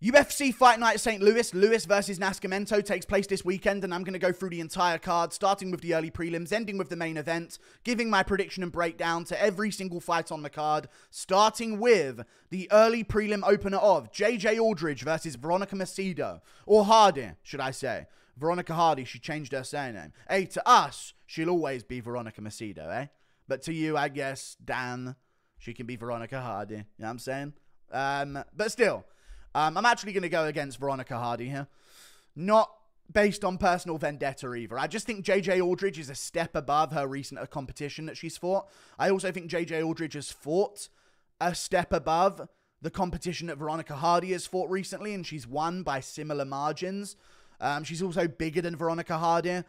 UFC Fight Night St. Louis. Lewis versus Nascimento takes place this weekend, and I'm going to go through the entire card, starting with the early prelims, ending with the main event, giving my prediction and breakdown to every single fight on the card, starting with the early prelim opener of JJ Aldrich versus Veronica Macedo, or Hardy, should I say. Veronica Hardy, she changed her surname. Hey, to us, she'll always be Veronica Macedo, eh? But to you, I guess, Dan, she can be Veronica Hardy. You know what I'm saying? But still, I'm actually going to go against Veronica Hardy here. Not based on personal vendetta either. I just think JJ Aldrich is a step above her recent competition that she's fought. I also think JJ Aldrich has fought a step above the competition that Veronica Hardy has fought recently, and she's won by similar margins. She's also bigger than Veronica Hardy.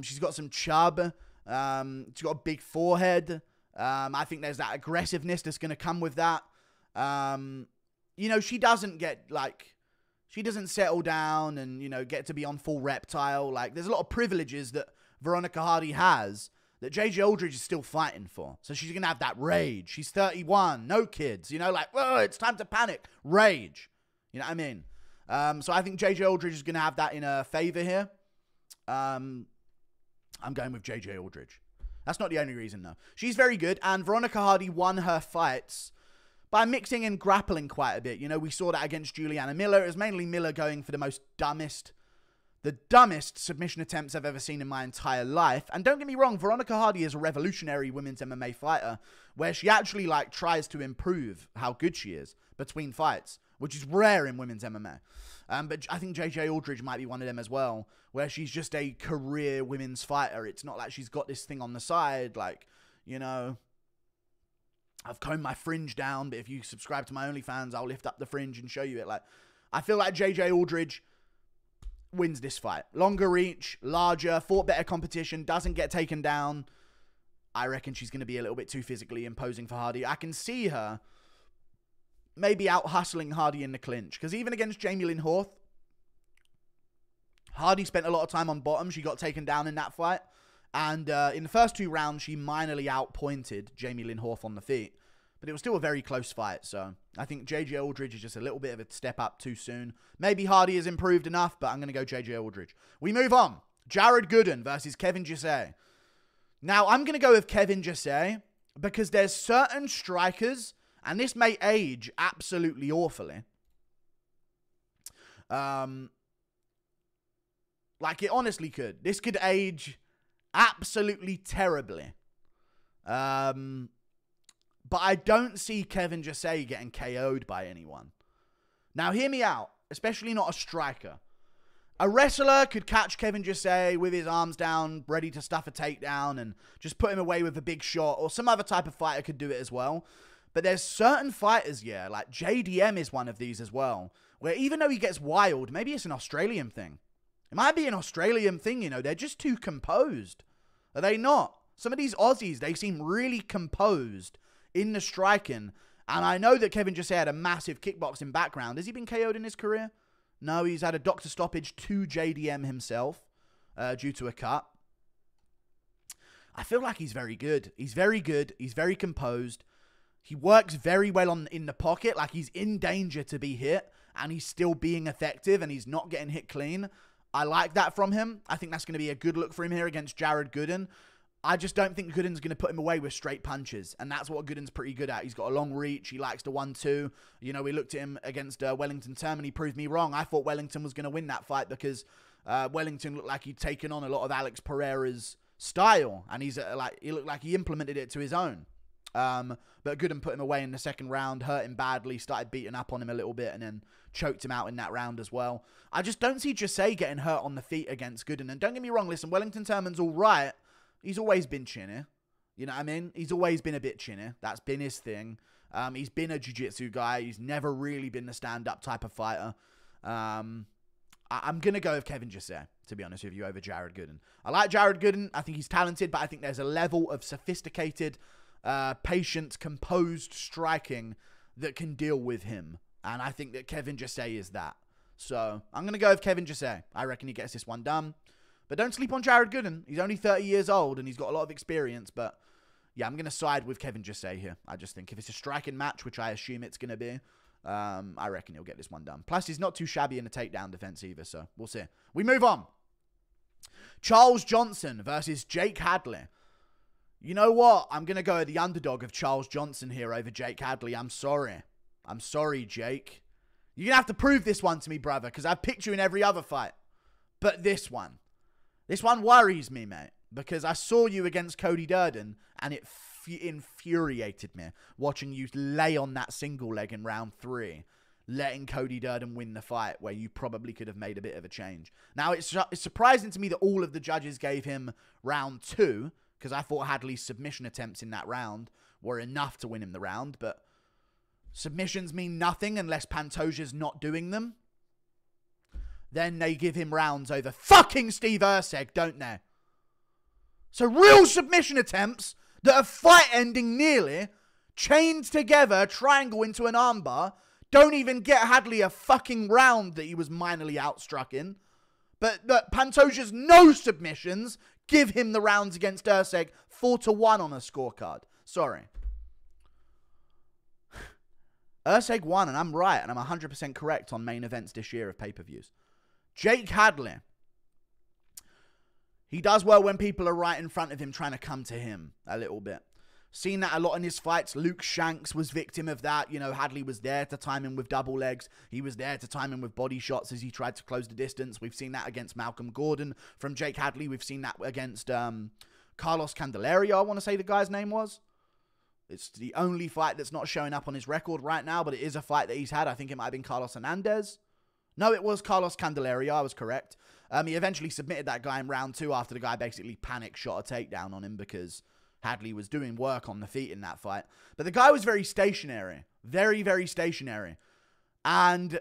She's got some chub. She's got a big forehead. I think there's that aggressiveness that's going to come with that. You know, she doesn't get, like, she doesn't settle down and, you know, get to be on full reptile. Like, there's a lot of privileges that Veronica Hardy has that JJ Aldrich is still fighting for. So she's going to have that rage. She's 31, no kids, you know, like, oh, it's time to panic. Rage. You know what I mean? So I think JJ Aldrich is going to have that in her favor here. I'm going with JJ Aldrich. That's not the only reason, though. She's very good, and Veronica Hardy won her fights by mixing and grappling quite a bit. You know, we saw that against Juliana Miller. It was mainly Miller going for the dumbest submission attempts I've ever seen in my entire life. And don't get me wrong, Veronica Hardy is a revolutionary women's MMA fighter where she actually, like, tries to improve how good she is between fights, which is rare in women's MMA. But I think JJ Aldrich might be one of them as well, where she's just a career women's fighter. It's not like she's got this thing on the side, like, you know, I've combed my fringe down, but if you subscribe to my OnlyFans, I'll lift up the fringe and show you it. Like, I feel like JJ Aldrich wins this fight. Longer reach, larger, fought better competition, doesn't get taken down. I reckon she's going to be a little bit too physically imposing for Hardy. I can see her maybe out-hustling Hardy in the clinch, because even against Jamie Lynn Horth, Hardy spent a lot of time on bottom. She got taken down in that fight. And in the first 2 rounds, she minorly outpointed Jamie Lynn Horth on the feet. But it was still a very close fight. So I think JJ Aldrich is just a little bit of a step up too soon. Maybe Hardy has improved enough, but I'm going to go JJ Aldrich. We move on. Jared Gooden versus Kevin Jousset. Now, I'm going to go with Kevin Jousset because there's certain strikers, and this may age absolutely awfully. Like, it honestly could. This could age absolutely terribly. But I don't see Kevin Jousset getting KO'd by anyone. Now, hear me out. Especially not a striker. A wrestler could catch Kevin Jousset with his arms down, ready to stuff a takedown and just put him away with a big shot. Or some other type of fighter could do it as well. But there's certain fighters, yeah, like JDM is one of these as well, where even though he gets wild, maybe it's an Australian thing. It might be an Australian thing, you know. They're just too composed. Are they not? Some of these Aussies, they seem really composed in the striking. And I know that Kevin Jousset had a massive kickboxing background. Has he been KO'd in his career? No, he's had a doctor stoppage to JDM himself due to a cut. I feel like he's very good. He's very good. He's very composed. He works very well in the pocket. Like, he's in danger to be hit. And he's still being effective. And he's not getting hit clean. I like that from him. I think that's going to be a good look for him here against Jared Gooden. I just don't think Gooden's going to put him away with straight punches. And that's what Gooden's pretty good at. He's got a long reach. He likes the 1-2. You know, we looked at him against Wellington Term and he proved me wrong. I thought Wellington was going to win that fight because Wellington looked like he'd taken on a lot of Alex Pereira's style. And he looked like he implemented it to his own. But Gooden put him away in the second round, hurt him badly, started beating up on him a little bit, and then choked him out in that round as well. I just don't see Jousset getting hurt on the feet against Gooden. And don't get me wrong, listen, Wellington Terman's all right. He's always been chinny. You know what I mean? He's always been a bit chinny. That's been his thing. He's been a jiu-jitsu guy. He's never really been the stand-up type of fighter. I'm going to go with Kevin Jousset, to be honest with you, over Jared Gooden. I like Jared Gooden. I think he's talented, but I think there's a level of sophisticated, patient, composed striking that can deal with him. And I think that Kevin Jousset is that. So I'm going to go with Kevin Jousset. I reckon he gets this one done. But don't sleep on Jared Gooden. He's only 30 years old and he's got a lot of experience. But yeah, I'm going to side with Kevin Jousset here. I just think if it's a striking match, which I assume it's going to be, I reckon he'll get this one done. Plus, he's not too shabby in the takedown defense either, so we'll see. We move on. Charles Johnson versus Jake Hadley. You know what? I'm going to go with the underdog of Charles Johnson here over Jake Hadley. I'm sorry. I'm sorry, Jake. You're going to have to prove this one to me, brother, because I've picked you in every other fight. But this one worries me, mate, because I saw you against Cody Durden, and it infuriated me watching you lay on that single leg in round 3, letting Cody Durden win the fight where you probably could have made a bit of a change. Now, it's surprising to me that all of the judges gave him round 2, because I thought Hadley's submission attempts in that round were enough to win him the round, but submissions mean nothing unless Pantoja's not doing them. Then they give him rounds over fucking Steve Erceg, don't they? So real submission attempts that are fight-ending nearly, chained together, triangle into an armbar, don't even get Hadley a fucking round that he was minorly outstruck in. But Pantoja's no submissions give him the rounds against Erceg 4-1 on a scorecard. Sorry. Erceg won, and I'm right, and I'm 100% correct on main events this year of pay-per-views. Jake Hadley. He does well when people are right in front of him trying to come to him a little bit. Seen that a lot in his fights. Luke Shanks was victim of that. You know, Hadley was there to time him with double legs. He was there to time him with body shots as he tried to close the distance. We've seen that against Malcolm Gordon from Jake Hadley. We've seen that against Carlos Candelario, I want to say the guy's name was. It's the only fight that's not showing up on his record right now, but it is a fight that he's had. I think it might have been Carlos Hernandez. No, it was Carlos Candelario. I was correct. He eventually submitted that guy in round 2 after the guy basically panic shot a takedown on him because Hadley was doing work on the feet in that fight. But the guy was very stationary. Very, very stationary. And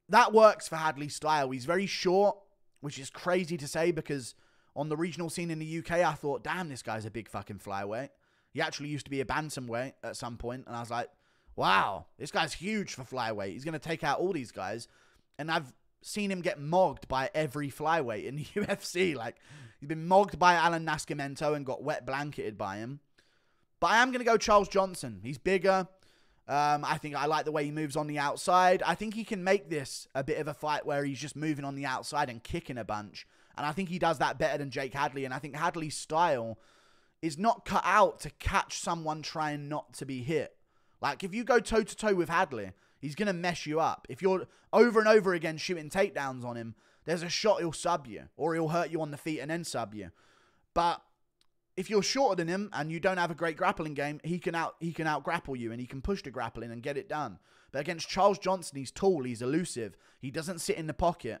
that works for Hadley's style. He's very short, which is crazy to say because on the regional scene in the UK, I thought, damn, this guy's a big fucking flyweight. He actually used to be a bantamweight at some point, and I was like, wow, this guy's huge for flyweight. He's going to take out all these guys. And I've seen him get mogged by every flyweight in the UFC. Like, he's been mogged by Alan Nascimento and got wet blanketed by him. But I am going to go Charles Johnson. He's bigger. I think I like the way he moves on the outside. I think he can make this a bit of a fight where he's just moving on the outside and kicking a bunch. And I think he does that better than Jake Hadley. And I think Hadley's style is not cut out to catch someone trying not to be hit. Like, if you go toe-to-toe with Hadley, he's going to mess you up. If you're over and over again shooting takedowns on him, there's a shot he'll sub you. Or he'll hurt you on the feet and then sub you. But if you're shorter than him and you don't have a great grappling game, he can out grapple you and he can push the grappling and get it done. But against Charles Johnson, he's tall, he's elusive. He doesn't sit in the pocket.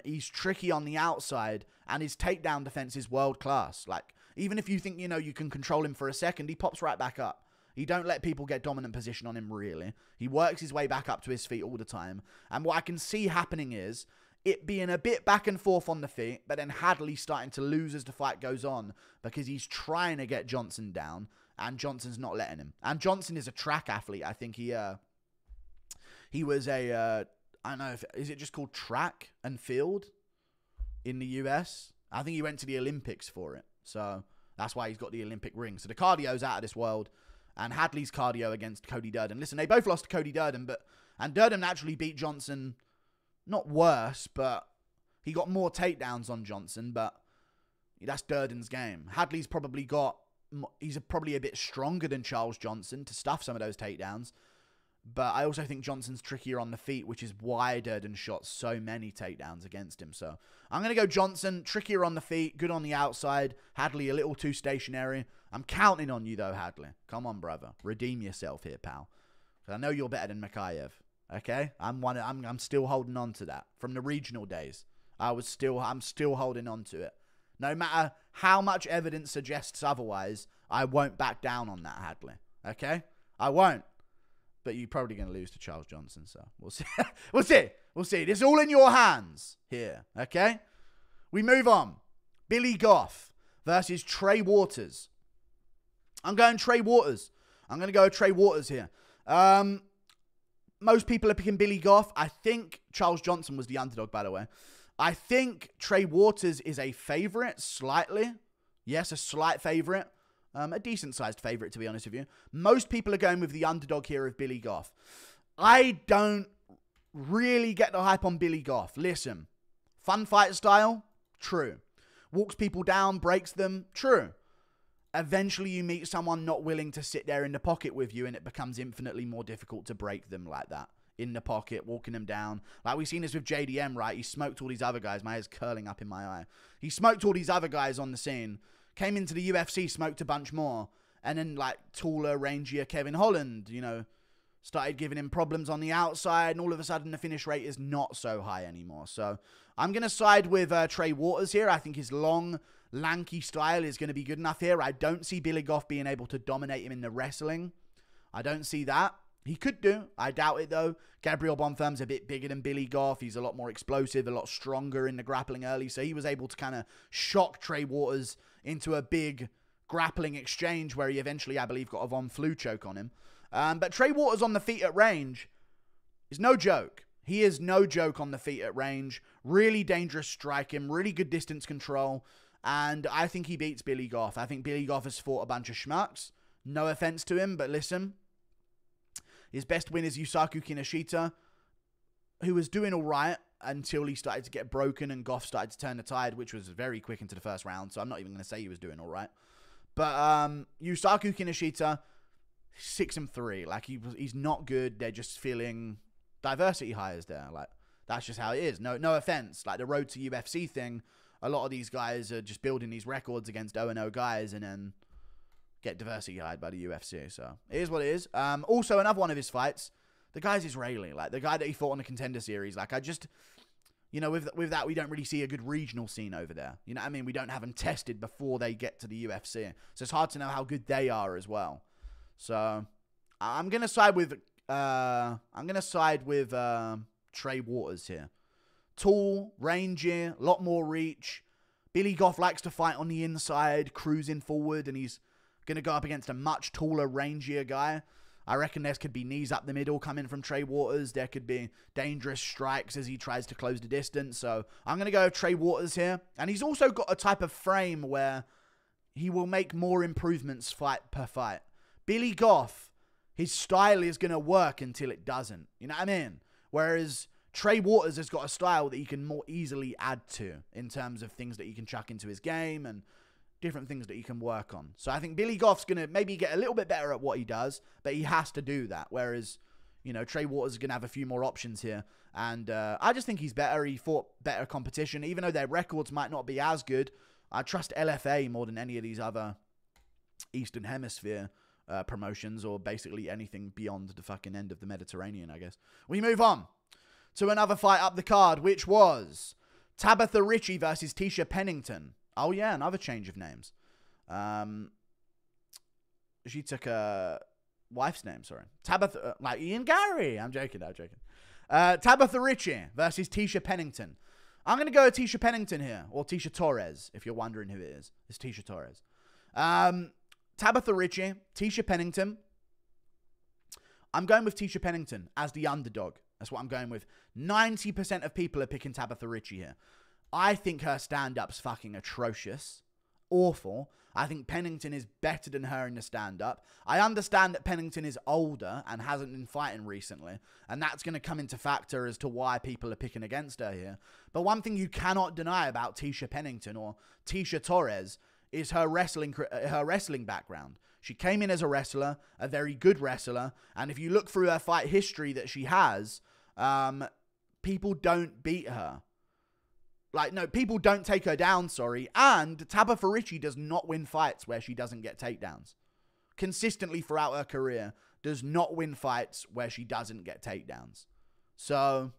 He's tricky on the outside. And his takedown defense is world class. Like, even if you think, you know, you can control him for a second, he pops right back up. He don't let people get dominant position on him, really. He works his way back up to his feet all the time. And what I can see happening is it being a bit back and forth on the feet, but then Hadley starting to lose as the fight goes on because he's trying to get Johnson down, and Johnson's not letting him. And Johnson is a track athlete. I think he was a, I don't know, is it just called track and field in the US? I think he went to the Olympics for it. So that's why he's got the Olympic ring. So the cardio's out of this world. And Hadley's cardio against Cody Durden. Listen, they both lost to Cody Durden, and Durden actually beat Johnson, not worse, but he got more takedowns on Johnson, but that's Durden's game. Hadley's probably he's probably a bit stronger than Charles Johnson to stuff some of those takedowns. But I also think Johnson's trickier on the feet, which is why Durden shot so many takedowns against him. So I'm going to go Johnson, trickier on the feet, good on the outside. Hadley a little too stationary. I'm counting on you, though, Hadley. Come on, brother. Redeem yourself here, pal. I know you're better than Mikhaev. Okay? I'm still holding on to that. From the regional days. I'm still holding on to it. No matter how much evidence suggests otherwise, I won't back down on that, Hadley. Okay? I won't. But you're probably going to lose to Charles Johnson, so we'll see. We'll see. We'll see. It's all in your hands here, okay? We move on. Billy Goff versus Trey Waters. I'm going Trey Waters. I'm going to go Trey Waters here. Most people are picking Billy Goff. I think Charles Johnson was the underdog, by the way. I think Trey Waters is a favorite, slightly. Yes, a slight favorite. A decent-sized favorite, to be honest with you. Most people are going with the underdog here of Billy Goff. I don't really get the hype on Billy Goff. Listen, fun fight style, true. Walks people down, breaks them, true. Eventually you meet someone not willing to sit there in the pocket with you, and it becomes infinitely more difficult to break them like that. In the pocket, walking them down. Like we've seen this with JDM, right? He smoked all these other guys. My hair's curling up in my eye. He smoked all these other guys on the scene. Came into the UFC, smoked a bunch more. And then like taller, rangier Kevin Holland, you know, started giving him problems on the outside, and all of a sudden the finish rate is not so high anymore. So I'm going to side with Trey Waters here. I think his long, lanky style is going to be good enough here. I don't see Billy Goff being able to dominate him in the wrestling. I don't see that. He could do. I doubt it, though. Gabriel Bonfirm's a bit bigger than Billy Goff. He's a lot more explosive, a lot stronger in the grappling early, so he was able to kind of shock Trey Waters into a big grappling exchange where he eventually, I believe, got a Von Flue choke on him. But Trey Waters on the feet at range is no joke. He is no joke on the feet at range. Really dangerous striking, really good distance control, and I think he beats Billy Goff. I think Billy Goff has fought a bunch of schmucks. No offense to him, but listen, his best win is Yusaku Kinoshita, who was doing all right until he started to get broken and Goff started to turn the tide, which was very quick into the first round, so I'm not even going to say he was doing all right. But Yusaku Kinoshita, 6-3. Like, he's not good. They're just feeling diversity hires there. Like, that's just how it is. No offense. Like, the road to UFC thing, a lot of these guys are just building these records against 0-0 guys and then get diversity hired by the UFC. So it is what it is. Also, another one of his fights, the guy's Israeli. Like, the guy that he fought on the Contender Series. Like, I just, you know, with that, we don't really see a good regional scene over there. You know what I mean? We don't have them tested before they get to the UFC. So it's hard to know how good they are as well. So I'm gonna side with Trey Waters here. Tall, rangy, a lot more reach. Billy Goff likes to fight on the inside, cruising forward, and he's gonna go up against a much taller, rangier guy. I reckon there could be knees up the middle coming from Trey Waters. There could be dangerous strikes as he tries to close the distance. So I'm gonna go with Trey Waters here, and he's also got a type of frame where he will make more improvements fight per fight. Billy Goff, his style is going to work until it doesn't. You know what I mean? Whereas Trey Waters has got a style that he can more easily add to in terms of things that he can chuck into his game and different things that he can work on. So I think Billy Goff's going to maybe get a little bit better at what he does, but he has to do that. Whereas, you know, Trey Waters is going to have a few more options here. And I just think he's better. He fought better competition. Even though their records might not be as good, I trust LFA more than any of these other Eastern Hemisphere promotions, or basically anything beyond the fucking end of the Mediterranean, I guess. We move on to another fight up the card, which was Tabatha Ricci versus Tecia Pennington. Oh yeah, another change of names. She took a wife's name, sorry. Tabatha, like Ian Gary. I'm joking. Tabatha Ricci versus Tecia Pennington. I'm going to go with Tecia Pennington here, or Tecia Torres, if you're wondering who it is. It's Tecia Torres. Tabatha Ricci, Tecia Pennington. I'm going with Tecia Pennington as the underdog. That's what I'm going with. 90% of people are picking Tabatha Ricci here. I think her stand-up's fucking atrocious. Awful. I think Pennington is better than her in the stand-up. I understand that Pennington is older and hasn't been fighting recently, and that's going to come into factor as to why people are picking against her here. But one thing you cannot deny about Tecia Pennington, or Tecia Torres, is her wrestling background. She came in as a wrestler, a very good wrestler, and if you look through her fight history that she has, people don't beat her. Like, no, people don't take her down, sorry, and Tabatha Ricci does not win fights where she doesn't get takedowns. Consistently throughout her career, does not win fights where she doesn't get takedowns. So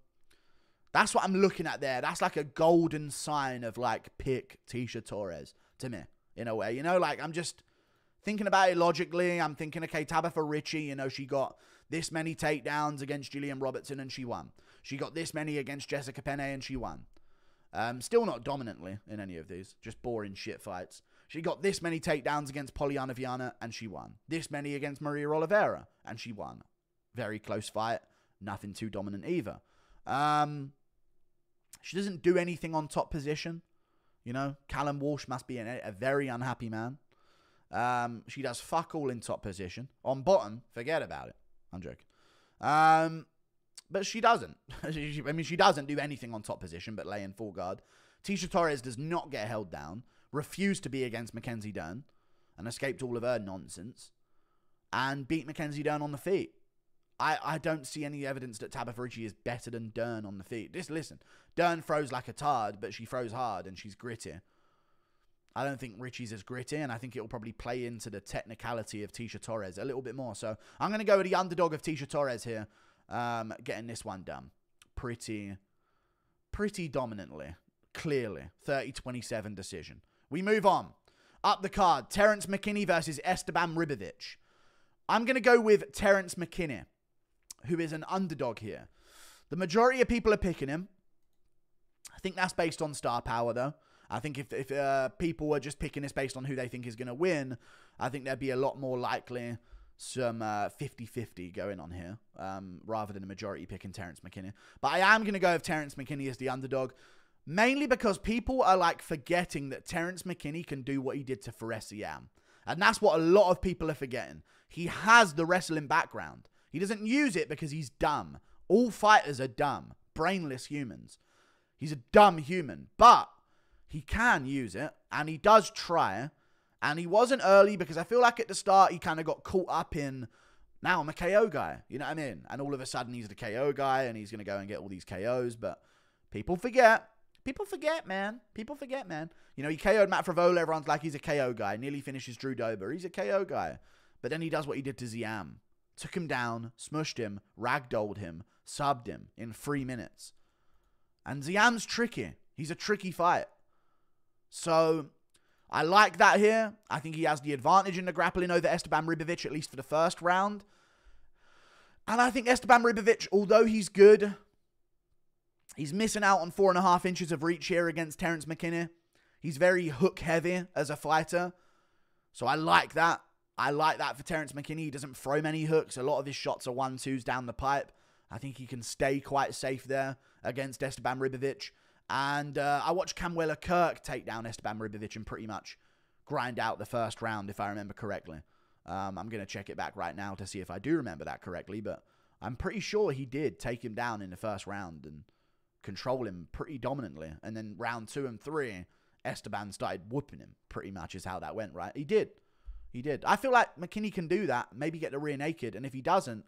that's what I'm looking at there. That's like a golden sign of, like, pick Tecia Torres to me. In a way, you know, like, I'm just thinking about it logically. I'm thinking, okay, Tabatha Ricci, you know, she got this many takedowns against Gillian Robertson and she won. She got this many against Jessica Penne and she won. Still not dominantly in any of these, just boring shit fights. She got this many takedowns against Polyana Viana and she won. This many against Maria Oliveira and she won. Very close fight, nothing too dominant either. She doesn't do anything on top position. You know, Callum Walsh must be a very unhappy man. She does fuck all in top position. On bottom, forget about it. I'm joking. But she doesn't. I mean, she doesn't do anything on top position but lay in full guard. Tecia Torres does not get held down, refused to be against Mackenzie Dern, and escaped all of her nonsense, and beat Mackenzie Dern on the feet. I don't see any evidence that Tabatha Ricci is better than Dern on the feet. Just listen. Dern throws like a tard, but she throws hard, and she's gritty. I don't think Ricci's as gritty, and I think it will probably play into the technicality of Tecia Torres a little bit more. So I'm going to go with the underdog of Tecia Torres here, getting this one done. Pretty dominantly, clearly. 30-27 decision. We move on. Up the card, Terrance McKinney versus Esteban Ribovics. I'm going to go with Terrance McKinney, who is an underdog here. The majority of people are picking him. I think that's based on star power, though. I think if people were just picking this based on who they think is going to win, I think there'd be a lot more likely some 50-50 going on here, rather than a majority picking Terrance McKinney. But I am going to go with Terrance McKinney as the underdog, mainly because people are like forgetting that Terrance McKinney can do what he did to Ferreira. And that's what a lot of people are forgetting. He has the wrestling background. He doesn't use it because he's dumb. All fighters are dumb, brainless humans. He's a dumb human, but he can use it, and he does try, and he wasn't early because I feel like at the start he kind of got caught up in, now I'm a KO guy, you know what I mean? And all of a sudden he's the KO guy, and he's going to go and get all these KOs, but people forget. People forget, man. People forget, man. You know, he KO'd Matt Frivola, everyone's like he's a KO guy, nearly finishes Drew Dober, he's a KO guy. But then he does what he did to Ziam. Took him down, smushed him, ragdolled him, subbed him in 3 minutes. And Ziam's tricky. He's a tricky fight. So, I like that here. I think he has the advantage in the grappling over Esteban Ribovics, at least for the first round. And I think Esteban Ribovics, although he's good, he's missing out on 4.5 inches of reach here against Terrance McKinney. He's very hook heavy as a fighter. So I like that. I like that for Terrance McKinney. He doesn't throw many hooks. A lot of his shots are 1-2s down the pipe. I think he can stay quite safe there against Esteban Ribovics. And I watched Camuela Kirk take down Esteban Ribovics and pretty much grind out the first round, if I remember correctly. I'm going to check it back right now to see if I do remember that correctly. But I'm pretty sure he did take him down in the first round and control him pretty dominantly. And then round 2 and 3, Esteban started whooping him. Pretty much is how that went, right? He did. He did. I feel like McKinney can do that. Maybe get the rear naked. And if he doesn't,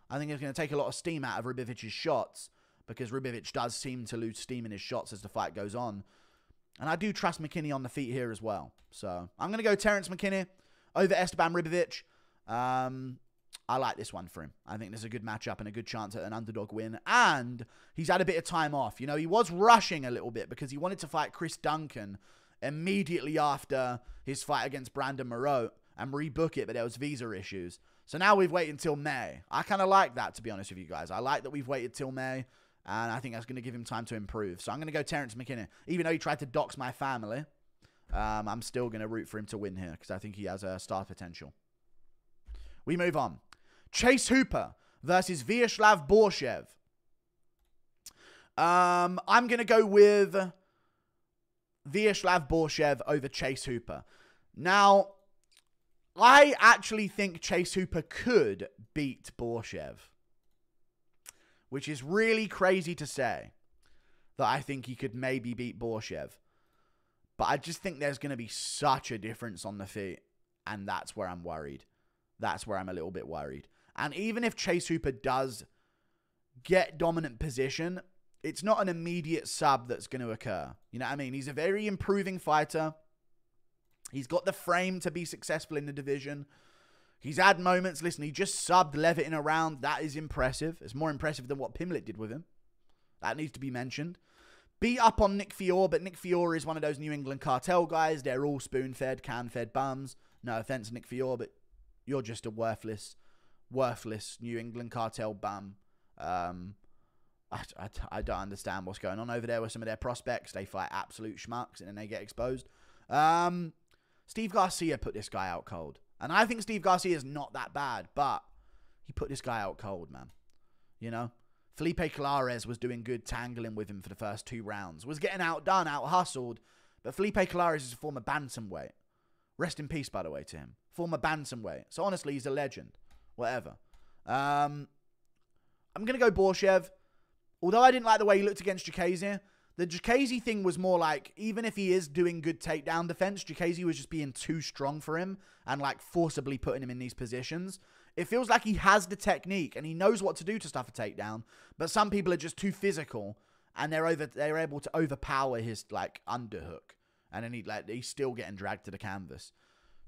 I think it's going to take a lot of steam out of Ribovics' shots, because Ribovics does seem to lose steam in his shots as the fight goes on. And I do trust McKinney on the feet here as well. So I'm going to go Terrance McKinney over Esteban Ribovics. I like this one for him. I think there's a good matchup and a good chance at an underdog win. And he's had a bit of time off. You know, he was rushing a little bit because he wanted to fight Chris Duncan immediately after his fight against Brandon Moreau and rebook it, but there was visa issues. So now we've waited until May. I kind of like that, to be honest with you guys. I like that we've waited till May, and I think that's going to give him time to improve. So I'm going to go Terrance McKinney. Even though he tried to dox my family, I'm still going to root for him to win here because I think he has a star potential. We move on. Chase Hooper versus Viacheslav Borshchev. I'm going to go with Viacheslav Borshchev over Chase Hooper. Now, I actually think Chase Hooper could beat Borshchev, which is really crazy to say, that I think he could maybe beat Borshchev. But I just think there's going to be such a difference on the feet, and that's where I'm worried. That's where I'm a little bit worried. And even if Chase Hooper does get dominant position, it's not an immediate sub that's going to occur. You know what I mean? He's a very improving fighter. He's got the frame to be successful in the division. He's had moments. Listen, he just subbed Levitt in a round. That is impressive. It's more impressive than what Pimlet did with him. That needs to be mentioned. Beat up on Nick Fiore, but Nick Fiore is one of those New England cartel guys. They're all spoon-fed, can-fed bums. No offense, Nick Fiore, but you're just a worthless New England cartel bum. I don't understand what's going on over there with some of their prospects. They fight absolute schmucks and then they get exposed. Steve Garcia put this guy out cold. And I think Steve Garcia is not that bad, but he put this guy out cold, man. You know? Felipe Colares was doing good tangling with him for the first 2 rounds. Was getting outdone, out-hustled. But Felipe Colares is a former bantamweight. Rest in peace, by the way, to him. Former bantamweight. So honestly, he's a legend. Whatever. I'm going to go Borshchev. Although I didn't like the way he looked against Jousset, the Jousset thing was more like, even if he is doing good takedown defense, Jousset was just being too strong for him and like forcibly putting him in these positions. It feels like he has the technique and he knows what to do to stuff a takedown, but some people are just too physical and they're able to overpower his like underhook, and then he's still getting dragged to the canvas.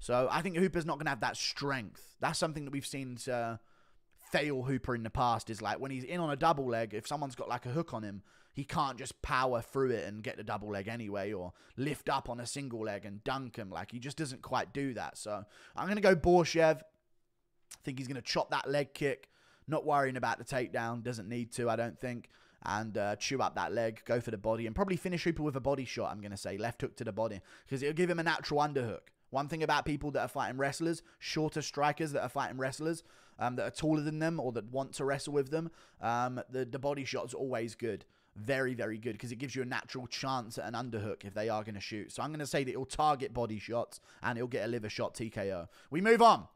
So I think Hooper's not going to have that strength. That's something that we've seen fail Hooper in the past, is like when he's in on a double leg, if someone's got like a hook on him, he can't just power through it and get the double leg anyway, or lift up on a single leg and dunk him. Like, he just doesn't quite do that. So I'm going to go Borshchev. I think he's going to chop that leg kick, not worrying about the takedown. Doesn't need to, I don't think. And chew up that leg, go for the body, and probably finish Hooper with a body shot, I'm going to say. Left hook to the body, because it'll give him a natural underhook. One thing about people that are fighting wrestlers, shorter strikers that are fighting wrestlers, that are taller than them or that want to wrestle with them, the body shot's always good. Very, very good, because it gives you a natural chance at an underhook if they are going to shoot. So I'm going to say that he'll target body shots and he'll get a liver shot TKO. We move on.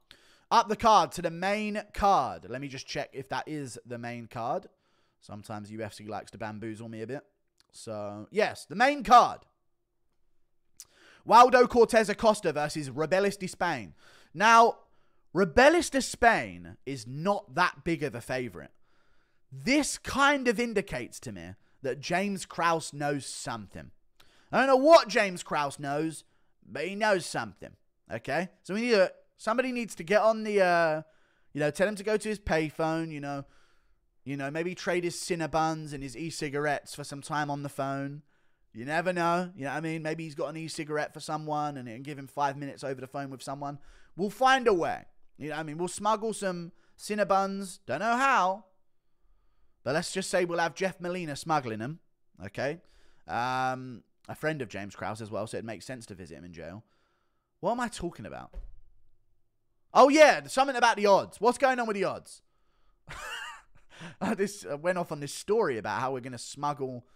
Up the card to the main card. Let me just check if that is the main card. Sometimes UFC likes to bamboozle me a bit. So, yes, the main card. Waldo Cortes-Acosta versus Robelis Despaigne. Now, Robelis Despaigne is not that big of a favorite. This kind of indicates to me that James Krause knows something. I don't know what James Krause knows, but he knows something. Okay? So somebody needs to get on the, tell him to go to his payphone, maybe trade his Cinnabons and his e-cigarettes for some time on the phone. You never know. You know what I mean? Maybe he's got an e-cigarette for someone and give him 5 minutes over the phone with someone. We'll find a way. You know what I mean? We'll smuggle some Cinnabons. Don't know how. But let's just say we'll have Jeff Molina smuggling them. Okay? A friend of James Krause as well, so it makes sense to visit him in jail. What am I talking about? Oh, yeah. Something about the odds. What's going on with the odds? This went off on this story about how we're going to smuggle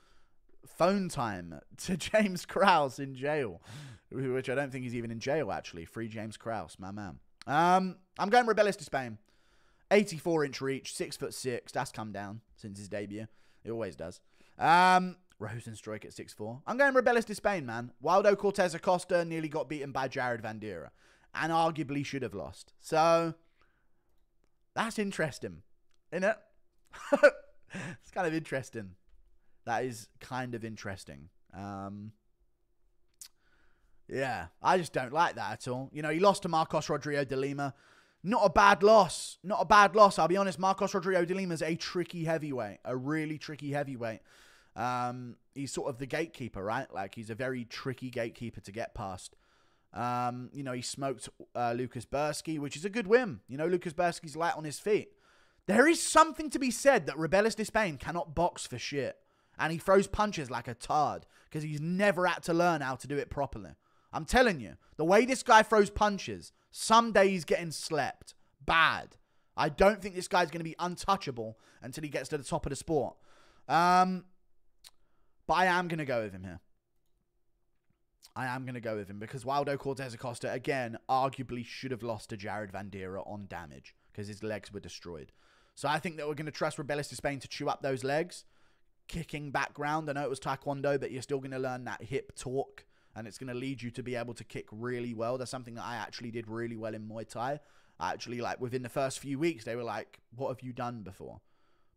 phone time to James Krause in jail, which I don't think he's even in jail, actually. Free James Krause, my man. I'm going Robelis Despaigne. 84-inch reach, 6'6". That's come down since his debut. It always does. Rosenstruik at 6'4". I'm going Robelis Despaigne, man. Waldo Cortes-Acosta nearly got beaten by Jared Vandeera and arguably should have lost. So, that's interesting, isn't it? It's kind of interesting. That is kind of interesting. Yeah, I just don't like that at all. He lost to Marcos Rodrigo de Lima. Not a bad loss. Not a bad loss. I'll be honest, Marcos Rodrigo de Lima is a tricky heavyweight. A really tricky heavyweight. He's sort of the gatekeeper, right? Like, he's a very tricky gatekeeper to get past. He smoked Lucas Bursky, which is a good win. Lucas Bursky's light on his feet. There is something to be said that Robelis Despaigne cannot box for shit. And he throws punches like a tard because he's never had to learn how to do it properly. I'm telling you, the way this guy throws punches, someday he's getting slept. Bad. I don't think this guy's going to be untouchable until he gets to the top of the sport. But I am going to go with him here. I am going to go with him because Waldo Cortes-Acosta, again, arguably should have lost to Jared Vandeera on damage because his legs were destroyed. So I think that we're going to trust Robelis Despaigne to chew up those legs. Kicking background. I know it was Taekwondo, but you're still going to learn that hip torque, and it's going to lead you to be able to kick really well. That's something that I actually did really well in Muay Thai. I actually, within the first few weeks, they were like, what have you done before?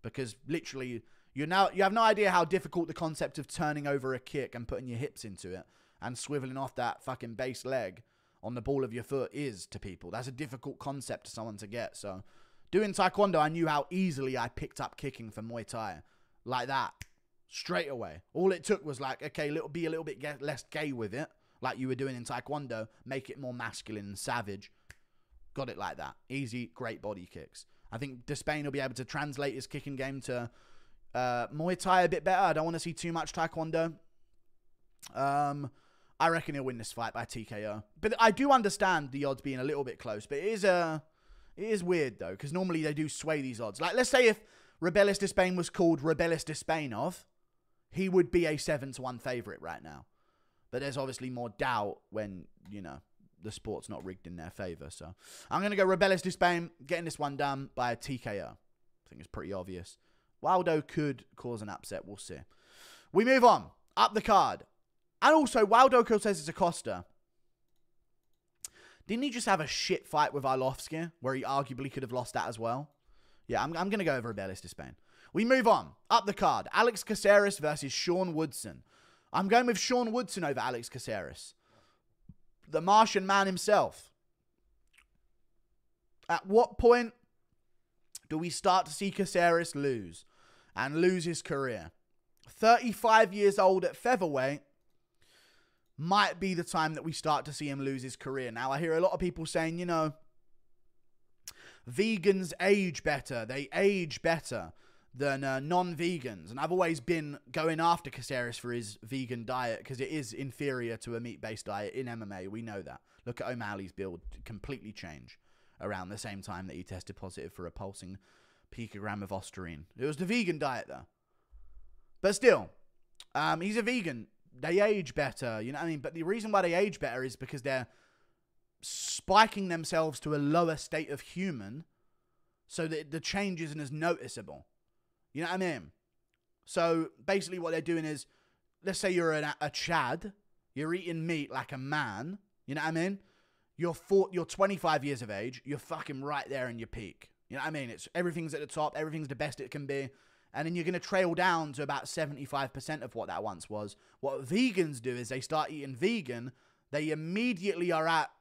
Because literally, you have no idea how difficult the concept of turning over a kick and putting your hips into it and swiveling off that fucking base leg on the ball of your foot is to people. That's a difficult concept to someone to get. So doing Taekwondo, I knew how easily I picked up kicking for Muay Thai. Like that. Straight away. All it took was okay, be a little bit less gay with it. Like you were doing in Taekwondo. Make it more masculine and savage. Got it like that. Easy, great body kicks. I think Despaigne will be able to translate his kicking game to Muay Thai a bit better. I don't want to see too much Taekwondo. I reckon he'll win this fight by TKO. But I do understand the odds being a little bit close. But it is weird, though, because normally they do sway these odds. Like, let's say if Robelis Despaigne was called Robelis Despaignov, he would be a 7-1 favorite right now. But there's obviously more doubt when, the sport's not rigged in their favor. So I'm going to go Robelis Despaigne, getting this one done by a TKO. I think it's pretty obvious. Waldo could cause an upset. We'll see. We move on. Up the card. And also, Waldo Cortes-Acosta. Didn't he just have a shit fight with Arlovski, where he arguably could have lost that as well? Yeah, I'm going to go over Robelis Despaigne. We move on. Up the card. Alex Caceres versus Sean Woodson. I'm going with Sean Woodson over Alex Caceres. The Martian man himself. At what point do we start to see Caceres lose and lose his career? 35 years old at featherweight might be the time that we start to see him lose his career. Now, I hear a lot of people saying, you know, vegans age better. They age better than non-vegans. And I've always been going after Caceres for his vegan diet because it is inferior to a meat-based diet in MMA. We know that. Look at O'Malley's build completely change around the same time that he tested positive for a pulsing picogram of ostarine. It was the vegan diet, though. But still, he's a vegan. They age better, you know what I mean? But the reason why they age better is because they're spiking themselves to a lower state of human so that the change isn't as noticeable. You know what I mean? So basically what they're doing is, let's say you're a Chad, you're eating meat like a man, you know what I mean? You're 25 years of age, you're fucking right there in your peak. You know what I mean? Everything's at the top, everything's the best it can be. And then you're going to trail down to about 75% of what that once was. What vegans do is they start eating vegan. They immediately are at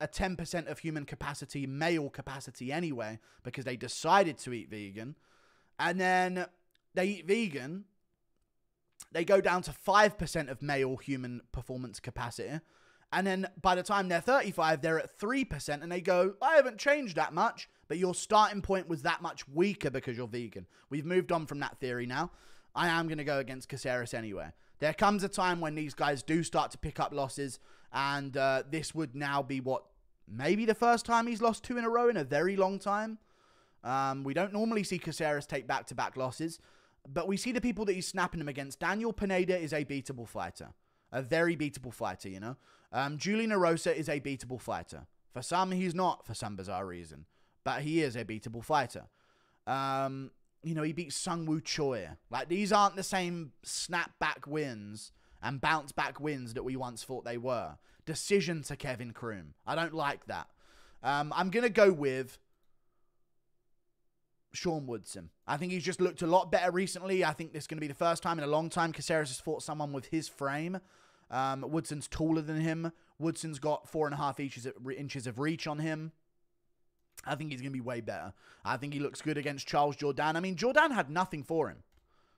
a 10% of human capacity, male capacity anyway, because they decided to eat vegan. And then they eat vegan. They go down to 5% of male human performance capacity. And then by the time they're 35, they're at 3%. And they go, I haven't changed that much. But your starting point was that much weaker because you're vegan. We've moved on from that theory now. I am going to go against Caceres anyway. There comes a time when these guys do start to pick up losses. And this would now be maybe the first time he's lost 2 in a row in a very long time. We don't normally see Caceres take back-to-back losses. But we see the people that he's snapping them against. Daniel Pineda is a beatable fighter. A very beatable fighter, you know. Julian Erosa is a beatable fighter. For some, he's not, for some bizarre reason. But he is a beatable fighter. You know, he beat Sungwoo Choi. Like, these aren't the same snap-back wins and bounce-back wins that we once thought they were. Decision to Kevin Kroom. I don't like that. I'm going to go with Sean Woodson. I think he's just looked a lot better recently. I think this is going to be the first time in a long time Caceres has fought someone with his frame. Woodson's taller than him. Woodson's got 4.5 inches of reach on him. I think he's going to be way better. I think he looks good against Charles Jourdain. I mean, Jourdain had nothing for him.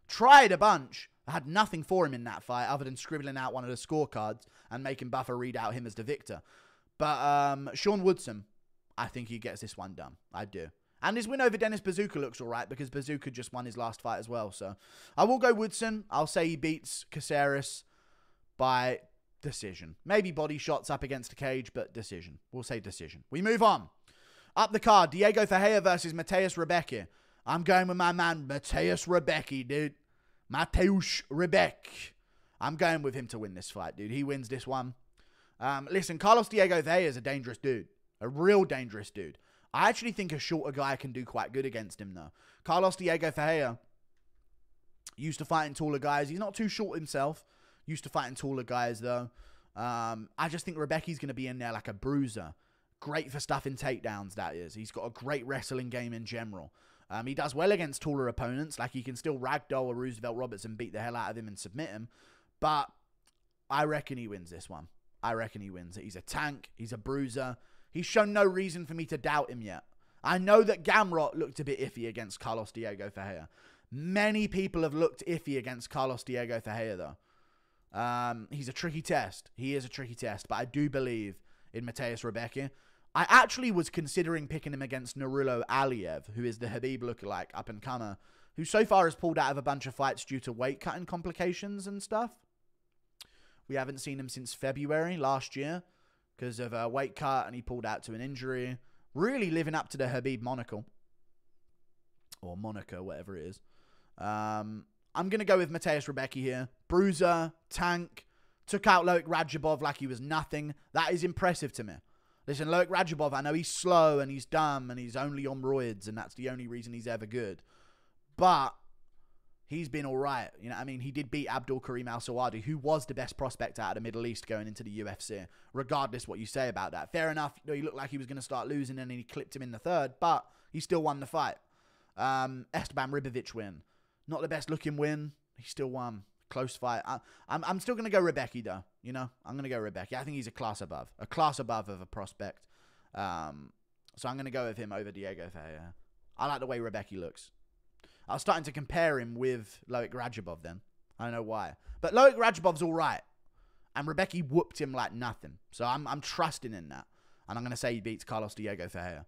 Tried a bunch. Had nothing for him in that fight other than scribbling out one of the scorecards and making Buffer read out him as the victor. But Sean Woodson, I think he gets this one done. I do. And his win over Dennis Bazooka looks all right because Bazooka just won his last fight as well. So I will go Woodson. I'll say he beats Caceres by decision. Maybe body shots up against a cage, but decision. We'll say decision. We move on. Up the card, Diego Ferreira versus Mateusz Rebecki. I'm going with my man, Mateusz Rebecki, dude. Mateusz Rebecki. I'm going with him to win this fight, dude. He wins this one. Listen, Carlos Diego Ferreira is a dangerous dude. A real dangerous dude. I actually think a shorter guy can do quite good against him, though. Carlos Diego Ferreira used to fighting taller guys. He's not too short himself. Used to fighting taller guys, though. I just think Rebecki's going to be in there like a bruiser. Great for stuffing takedowns, that is. He's got a great wrestling game in general. He does well against taller opponents. Like, he can still ragdoll a Roosevelt Robertson, beat the hell out of him and submit him. But I reckon he wins this one. I reckon he wins it. He's a tank. He's a bruiser. He's shown no reason for me to doubt him yet. I know that Gamrot looked a bit iffy against Carlos Diego Ferreira. Many people have looked iffy against Carlos Diego Ferreira, though. He's a tricky test. He is a tricky test. But I do believe in Mateusz Rebecki. I actually was considering picking him against Nurullo Aliyev, who is the Khabib lookalike up-and-comer, who so far has pulled out of a bunch of fights due to weight-cutting complications and stuff. We haven't seen him since February last year because of a weight cut, and he pulled out to an injury. Really living up to the Khabib monocle. Or Monaco, whatever it is. I'm going to go with Mateusz Rebecki here. Bruiser, tank, took out Loic Radzhabov like he was nothing. That is impressive to me. Listen, Loic Radzhabov, I know he's slow and he's dumb and he's only on roids and that's the only reason he's ever good. But he's been all right. You know what I mean? He did beat Abdul Karim Al-Sawadi, who was the best prospect out of the Middle East going into the UFC, regardless what you say about that. Fair enough, you know, he looked like he was going to start losing and he clipped him in the third, but he still won the fight. Esteban Ribovics win. Not the best looking win. He still won. Close fight. I'm still going to go Rebecki, though. You know, I'm going to go Rebecki. I think he's a class above of a prospect. So I'm going to go with him over Diego Ferreira. I like the way Rebecki looks. I was starting to compare him with Loic Radzhabov then. I don't know why. But Loic Radzhabov's all right. And Rebecki whooped him like nothing. So I'm trusting in that. And I'm going to say he beats Carlos Diego Ferreira.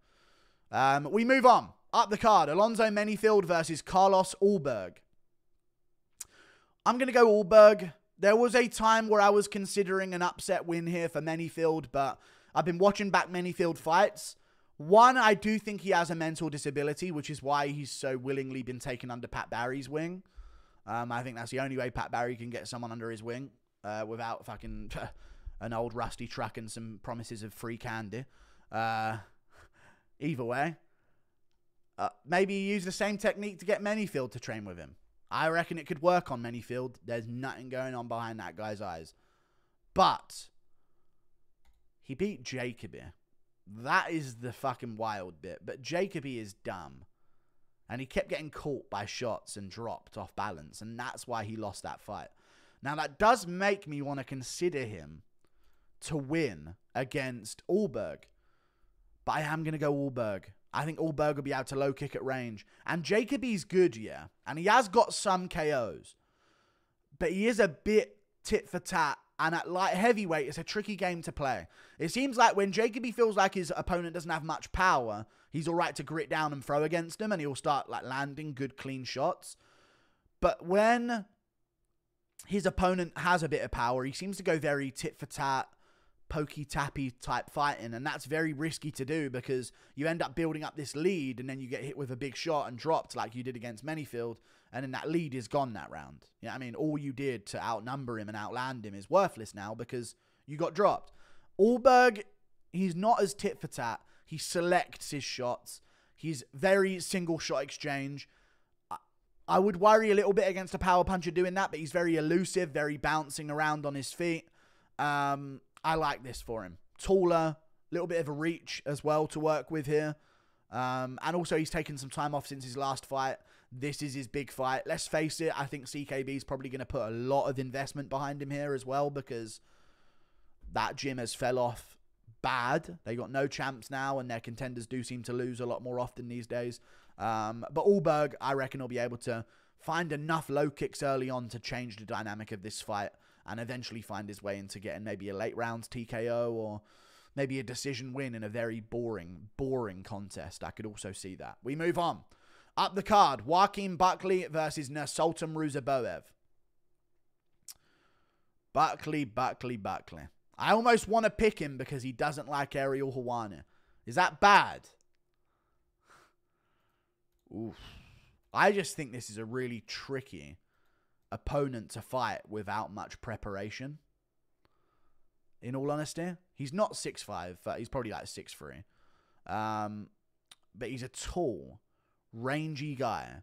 We move on. Up the card. Alonzo Menifield versus Carlos Ulberg. I'm going to go Ulberg. There was a time where I was considering an upset win here for Menifield. But I've been watching back Menifield fights. One, I do think he has a mental disability, which is why he's so willingly been taken under Pat Barry's wing. I think that's the only way Pat Barry can get someone under his wing without fucking an old rusty truck and some promises of free candy. Either way, maybe he used the same technique to get Menifield to train with him. I reckon it could work on Menifield. There's nothing going on behind that guy's eyes. But he beat Jacoby. That is the fucking wild bit. But Jacoby is dumb. And he kept getting caught by shots and dropped off balance. And that's why he lost that fight. Now, that does make me want to consider him to win against Ulberg. But I am going to go Ulberg. I think Ulberg will be able to low kick at range. And Jacoby's good, yeah. And he has got some KOs. But he is a bit tit for tat. And at light heavyweight, it's a tricky game to play. It seems like when Jacoby feels like his opponent doesn't have much power, he's all right to grit down and throw against him, and he'll start like landing good, clean shots. But when his opponent has a bit of power, he seems to go very tit-for-tat, pokey-tappy type fighting, and that's very risky to do because you end up building up this lead, and then you get hit with a big shot and dropped like you did against Menifield, and then that lead is gone that round. You know what I mean? All you did to outnumber him and outland him is worthless now because you got dropped. Ulberg, he's not as tit-for-tat. He selects his shots. He's very single shot exchange. I would worry a little bit against a power puncher doing that, but he's very elusive, very bouncing around on his feet. I like this for him. Taller, a little bit of a reach as well to work with here. And also he's taken some time off since his last fight. This is his big fight. Let's face it, I think CKB is probably going to put a lot of investment behind him here as well because that gym has fell off bad. They got no champs now, and their contenders do seem to lose a lot more often these days. But Ulberg, I reckon, will be able to find enough low kicks early on to change the dynamic of this fight and eventually find his way into getting maybe a late rounds TKO or maybe a decision win in a very boring contest. I could also see that. We move on. Up the card, Joaquin Buckley versus Nursultan Ruziboev. Buckley. I almost want to pick him because he doesn't like Ariel Helwani. Is that bad? Oof. I just think this is a really tricky opponent to fight without much preparation. In all honesty, he's not 6'5", but he's probably like 6'3". But he's a tall, rangy guy.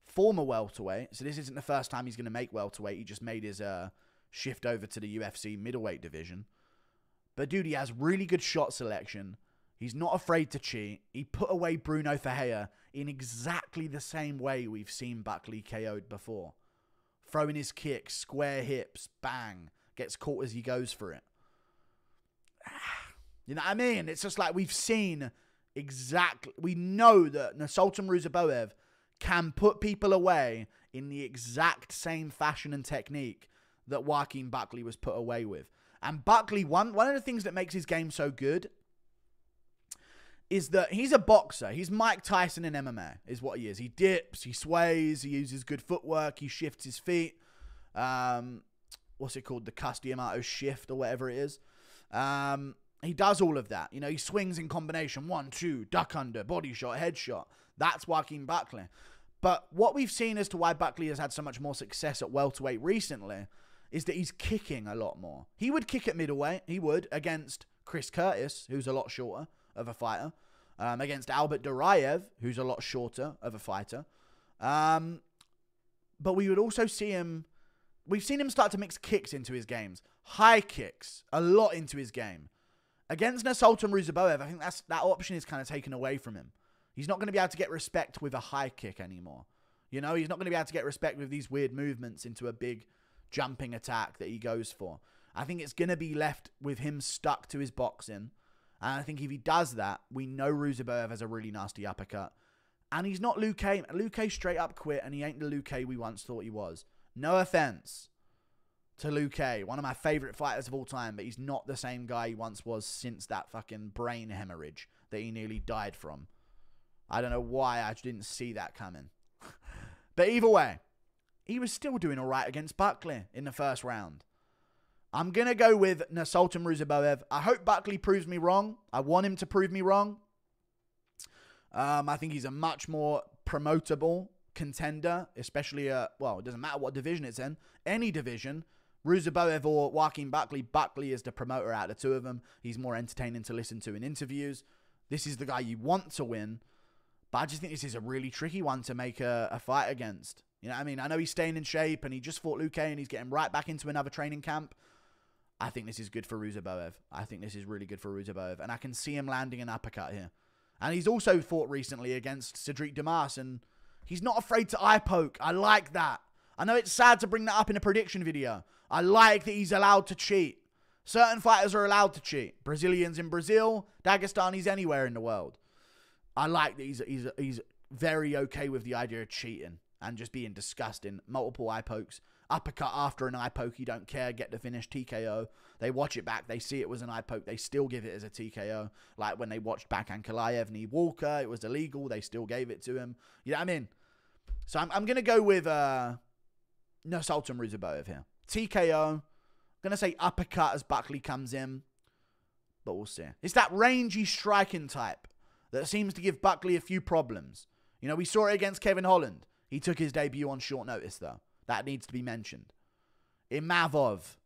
Former welterweight, so this isn't the first time he's going to make welterweight. He just made his shift over to the UFC middleweight division. But dude, he has really good shot selection. He's not afraid to cheat. He put away Bruno Ferreira in exactly the same way we've seen Buckley KO'd before. Throwing his kicks, square hips, bang. Gets caught as he goes for it. You know what I mean? It's just like we've seen exactly. We know that Nursultan Ruziboev can put people away in the exact same fashion and technique that Joaquin Buckley was put away with. And Buckley, one of the things that makes his game so good is that he's a boxer. He's Mike Tyson in MMA, is what he is. He dips, he sways, he uses good footwork, he shifts his feet. What's it called? The Castellanos shift or whatever it is. He does all of that. You know, he swings in combination. 1, 2, duck under, body shot, headshot. That's Joaquin Buckley. But what we've seen as to why Buckley has had so much more success at welterweight recently is that he's kicking a lot more. He would kick at middleweight. He would against Chris Curtis, who's a lot shorter of a fighter. Against Albert Duraev, who's a lot shorter of a fighter. But we would also see him... We've seen him start to mix kicks into his games. High kicks. A lot into his game. Against Sultan Ruziboev, I think that option is kind of taken away from him. He's not going to be able to get respect with a high kick anymore. You know, he's not going to be able to get respect with these weird movements into a big jumping attack that he goes for. I think it's going to be left with him stuck to his boxing. And I think if he does that, we know Ruziboev has a really nasty uppercut. And he's not Luke K. Luke K straight up quit, and he ain't the Luke K we once thought he was. No offense to Luke K, one of my favorite fighters of all time, but he's not the same guy he once was since that fucking brain hemorrhage that he nearly died from. I don't know why I didn't see that coming. But either way, he was still doing all right against Buckley in the first round. I'm going to go with Sultan Ruziboev. I hope Buckley proves me wrong. I want him to prove me wrong. I think he's a much more promotable contender, especially, well, it doesn't matter what division it's in. Any division, Ruziboev or Joaquin Buckley. Buckley is the promoter out of the two of them. He's more entertaining to listen to in interviews. This is the guy you want to win. But I just think this is a really tricky one to make a fight against. You know what I mean? I know he's staying in shape and he just fought Luke K and he's getting right back into another training camp. I think this is good for Ruziboev. I think this is really good for Ruziboev. And I can see him landing an uppercut here. And he's also fought recently against Cedric Damas, and he's not afraid to eye poke. I like that. I know it's sad to bring that up in a prediction video. I like that he's allowed to cheat. Certain fighters are allowed to cheat. Brazilians in Brazil, Dagestanis anywhere in the world. I like that he's very okay with the idea of cheating and just being disgusting. Multiple eye pokes. Uppercut after an eye poke, you don't care, get the finish, TKO. They watch it back, they see it was an eye poke, they still give it as a TKO. Like when they watched back Ankalaev and Walker, it was illegal, they still gave it to him. You know what I mean? So I'm going to go with Sultan Ruziboev here. TKO. I'm going to say uppercut as Buckley comes in, but we'll see. It's that rangy striking type that seems to give Buckley a few problems. You know, we saw it against Kevin Holland. He took his debut on short notice, though. That needs to be mentioned. Imavov.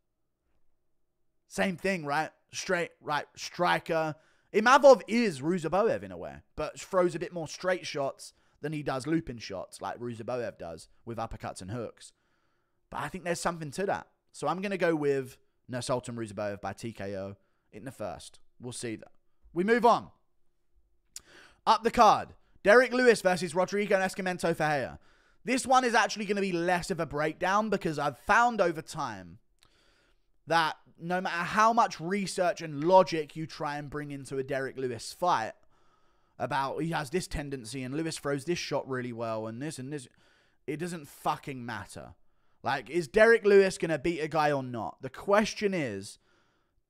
Same thing, right? Straight, right, striker. Imavov is Ruziboev in a way, but throws a bit more straight shots than he does looping shots like Ruziboev does with uppercuts and hooks. But I think there's something to that. So I'm going to go with Sultan Ruziboev by TKO in the first. We'll see that. We move on. Up the card. Derrick Lewis versus Rodrigo Nascimento Ferreira. This one is actually going to be less of a breakdown because I've found over time that no matter how much research and logic you try and bring into a Derrick Lewis fight about he has this tendency and Lewis throws this shot really well and this, it doesn't fucking matter. Like, is Derrick Lewis going to beat a guy or not? The question is,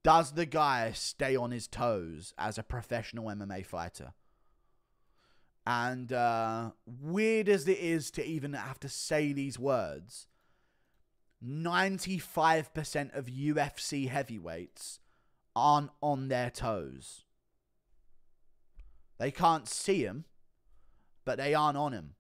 does the guy stay on his toes as a professional MMA fighter? And weird as it is to even have to say these words, 95% of UFC heavyweights aren't on their toes. They can't see him, but they aren't on him.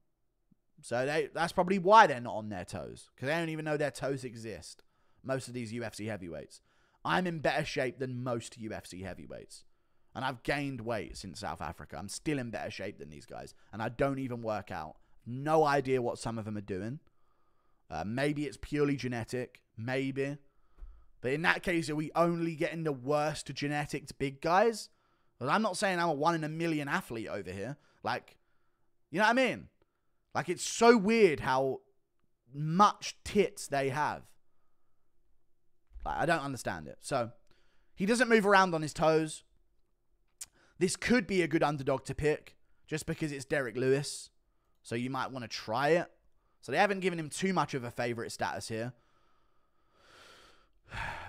So that's probably why they're not on their toes, because they don't even know their toes exist. Most of these UFC heavyweights. I'm in better shape than most UFC heavyweights. And I've gained weight since South Africa. I'm still in better shape than these guys. And I don't even work out. No idea what some of them are doing. Maybe it's purely genetic. Maybe. But in that case, are we only getting the worst genetics big guys? Because I'm not saying I'm a 1 in a million athlete over here. Like, you know what I mean? Like, it's so weird how much tits they have. Like, I don't understand it. So, he doesn't move around on his toes. This could be a good underdog to pick just because it's Derrick Lewis. So you might want to try it. So they haven't given him too much of a favorite status here.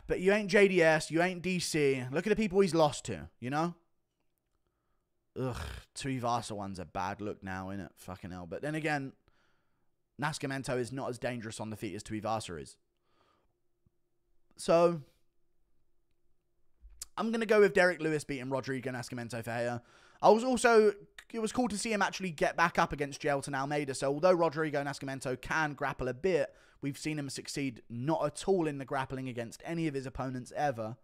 But you ain't JDS. You ain't DC. Look at the people he's lost to, you know? Ugh, Tuivasa one's a bad look now, innit? Fucking hell. But then again, Nascimento is not as dangerous on the feet as Tuivasa is. So I'm going to go with Derrick Lewis beating Rodrigo Nascimento Ferreira. It was cool to see him actually get back up against Jailton Almeida. So although Rodrigo Nascimento can grapple a bit, we've seen him succeed not at all in the grappling against any of his opponents ever.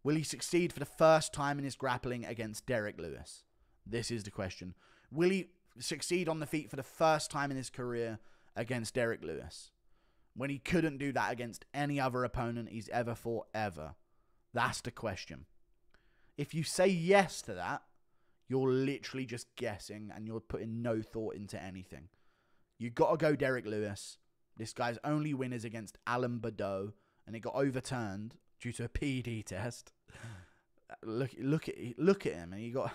Will he succeed for the first time in his grappling against Derrick Lewis? This is the question. Will he succeed on the feet for the first time in his career against Derrick Lewis, when he couldn't do that against any other opponent he's ever fought ever? That's the question. If you say yes to that, you're literally just guessing and you're putting no thought into anything. You got to go Derrick Lewis. This guy's only win is against Alan Badeau, and it got overturned due to a PED test. Look at him, and he got...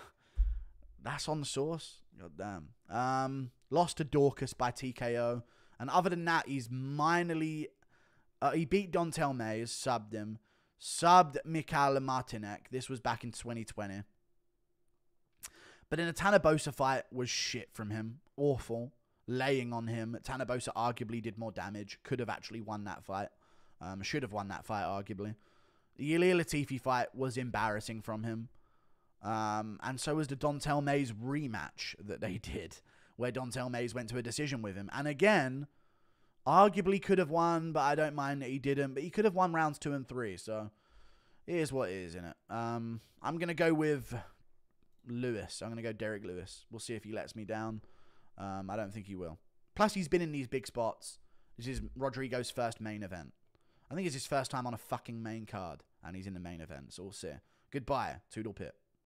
That's on the sauce. God damn. Lost to Dorcas by TKO. And other than that, he's minorly... he beat Dontel Mays, subbed him. Subbed Mikhail Martinek. This was back in 2020. But in a Tanabosa fight was shit from him. Awful. Laying on him. Tanabosa arguably did more damage. Could have actually won that fight. Should have won that fight, arguably. The Ilir Latifi fight was embarrassing from him. And so was the Dontel Mays rematch that they did, where Dontel Mays went to a decision with him. And again, arguably could have won, but I don't mind that he didn't. But he could have won rounds 2 and 3, so it is what it is, innit? I'm going to go with Lewis. I'm going to go Derrick Lewis. We'll see if he lets me down. I don't think he will. Plus, he's been in these big spots. This is Rodrigo's first main event. I think it's his first time on a fucking main card, and he's in the main event, so we'll see. Goodbye, Toodle Pit.